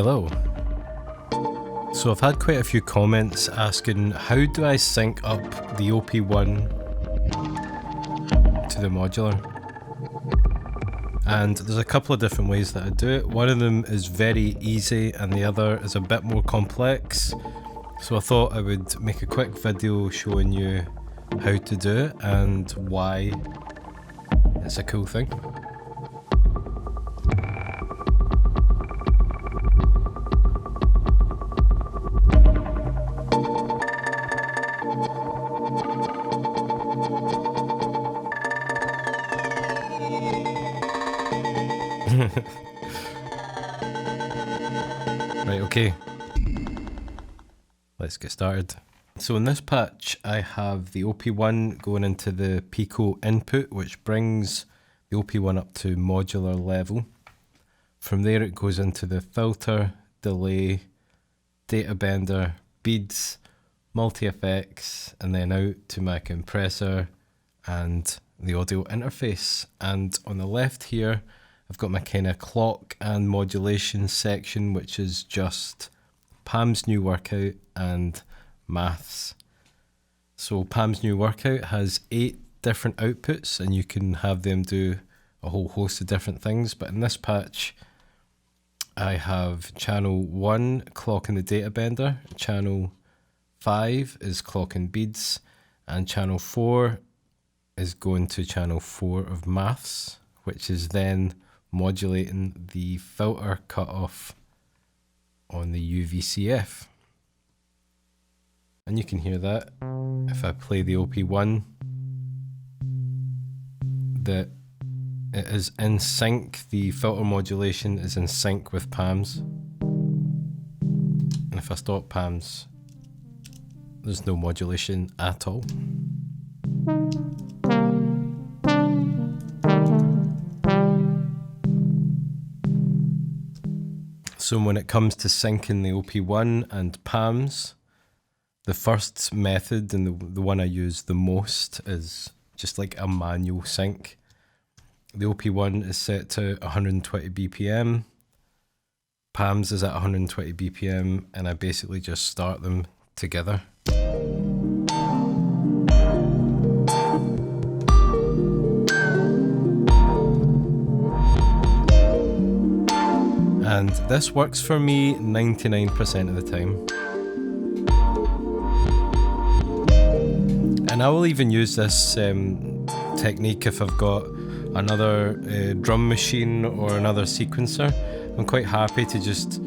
Hello. So I've had quite a few comments asking how do I sync up the OP1 to the modular? And there's a couple of different ways that I do it. One of them is very easy and the other is a bit more complex. So I thought I would make a quick video showing you how to do it and why it's a cool thing. Right, okay. Let's get started. So in this patch I have the OP1 going into the Pico input, which brings the OP1 up to modular level. From there it goes into the filter, delay, data bender, beads, multi-effects, and then out to my compressor and the audio interface. And on the left here I've got my kind of clock and modulation section, which is just Pam's new workout and maths. So Pam's new workout has 8 different outputs and you can have them do a whole host of different things. But in this patch, I have channel 1 clocking the data bender, channel 5 is clocking beads, and channel 4 is going to channel 4 of maths, which is then modulating the filter cutoff on the UVCF. And you can hear that if I play the OP1, that it is in sync, the filter modulation is in sync with Pam's. And if I stop Pam's, there's no modulation at all. So when it comes to syncing the OP1 and Pam's, the first method and the one I use the most is just like a manual sync. The OP1 is set to 120 BPM, Pam's is at 120 BPM, and I basically just start them together. And this works for me 99% of the time. And I will even use this technique if I've got another drum machine or another sequencer. I'm quite happy to just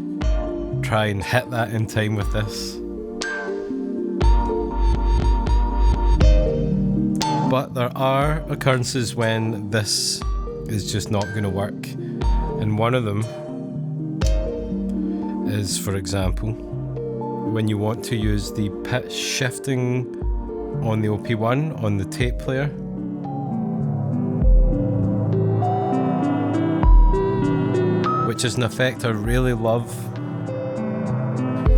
try and hit that in time with this. But there are occurrences when this is just not going to work. And one of them is, for example, when you want to use the pitch shifting on the OP1 on the tape player. Which is an effect I really love.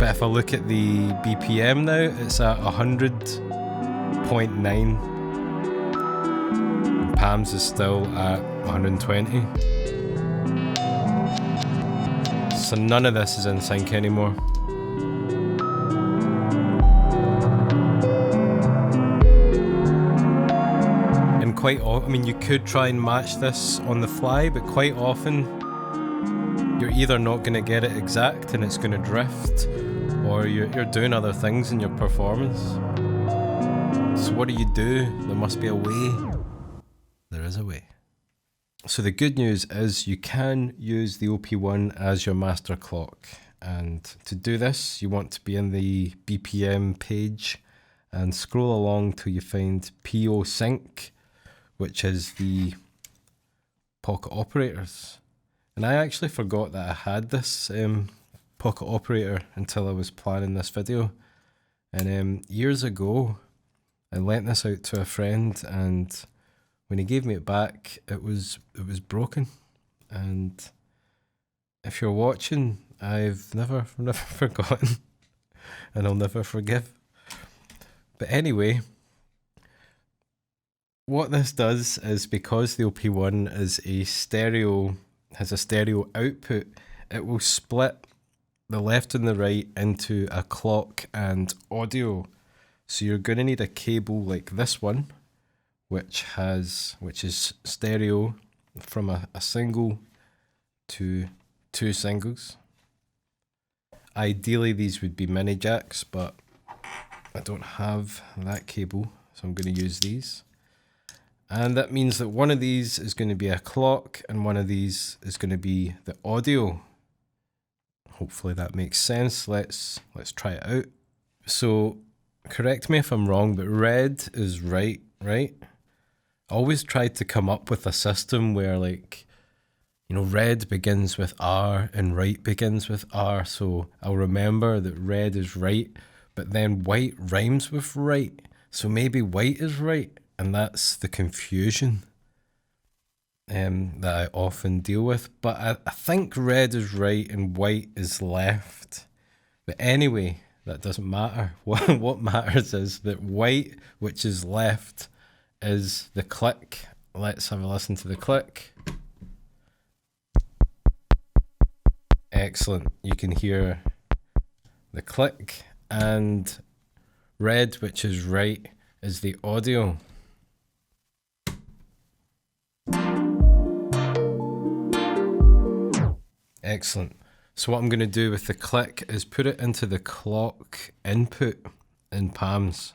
But if I look at the BPM now, it's at 100.9. Pam's is still at 120. So none of this is in sync anymore. And I mean, you could try and match this on the fly, but quite often you're either not going to get it exact and it's going to drift, or you're doing other things in your performance. So what do? There must be a way. There is a way. So the good news is you can use the OP1 as your master clock. And to do this, you want to be in the BPM page and scroll along till you find PO Sync, which is the pocket operators. And I actually forgot that I had this pocket operator until I was planning this video. And years ago, I lent this out to a friend, and when he gave me it back, it was broken. And if you're watching, I've never forgotten, and I'll never forgive. But anyway, what this does is, because the OP1 is has a stereo output, it will split the left and the right into a clock and audio. So you're going to need a cable like this one, which is stereo from a single to two singles. Ideally these would be mini jacks, but I don't have that cable, so I'm going to use these. And that means that one of these is going to be a clock and one of these is going to be the audio. Hopefully that makes sense. Let's try it out. So correct me if I'm wrong, but red is right? I always tried to come up with a system where, like, you know, red begins with R and right begins with R. So I'll remember that red is right, but then white rhymes with right. So maybe white is right. And that's the confusion that I often deal with. But I think red is right and white is left. But anyway, that doesn't matter. What matters is that white, which is left, is the click. Let's have a listen to the click. Excellent. You can hear the click. And red, which is right, is the audio. Excellent. So what I'm going to do with the click is put it into the clock input in palms.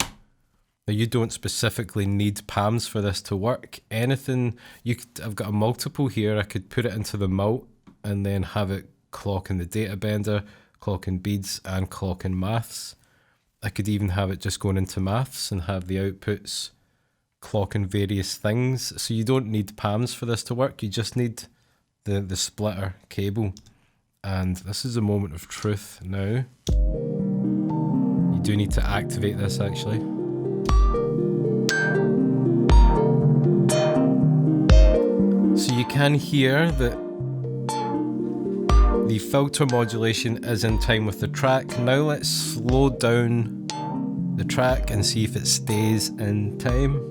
Now you don't specifically need palms for this to work. Anything, I've got a multiple here. I could put it into the mult and then have it clock in the data bender, clock in beads and clock in maths. I could even have it just going into maths and have the outputs clock in various things. So you don't need palms for this to work. You just need the splitter cable. And this is a moment of truth now. You do need to activate this actually. So you can hear that the filter modulation is in time with the track. Now let's slow down the track and see if it stays in time.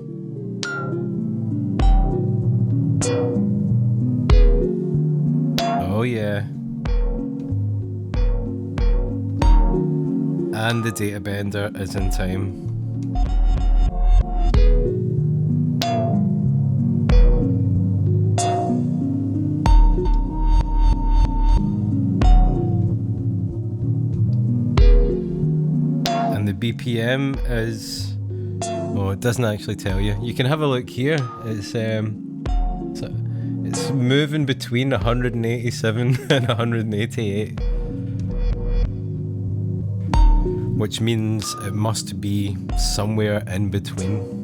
Oh yeah. And the data bender is in time. And the BPM is, oh, it doesn't actually tell you. You can have a look here. It's moving between 187 and 188. Which means it must be somewhere in between.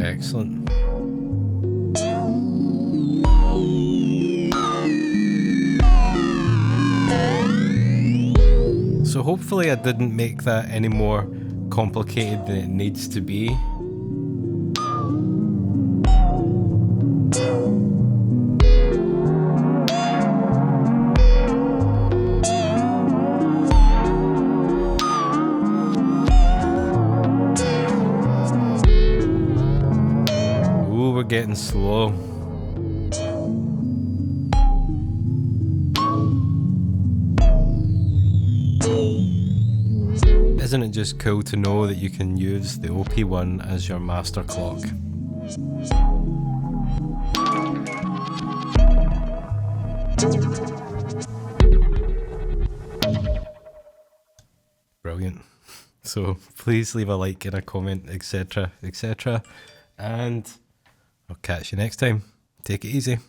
Excellent. So hopefully I didn't make that any more complicated than it needs to be. Ooh, we're getting slow. Isn't it just cool to know that you can use the OP1 as your master clock? Brilliant. So please leave a like and a comment, etc., etc. And I'll catch you next time. Take it easy.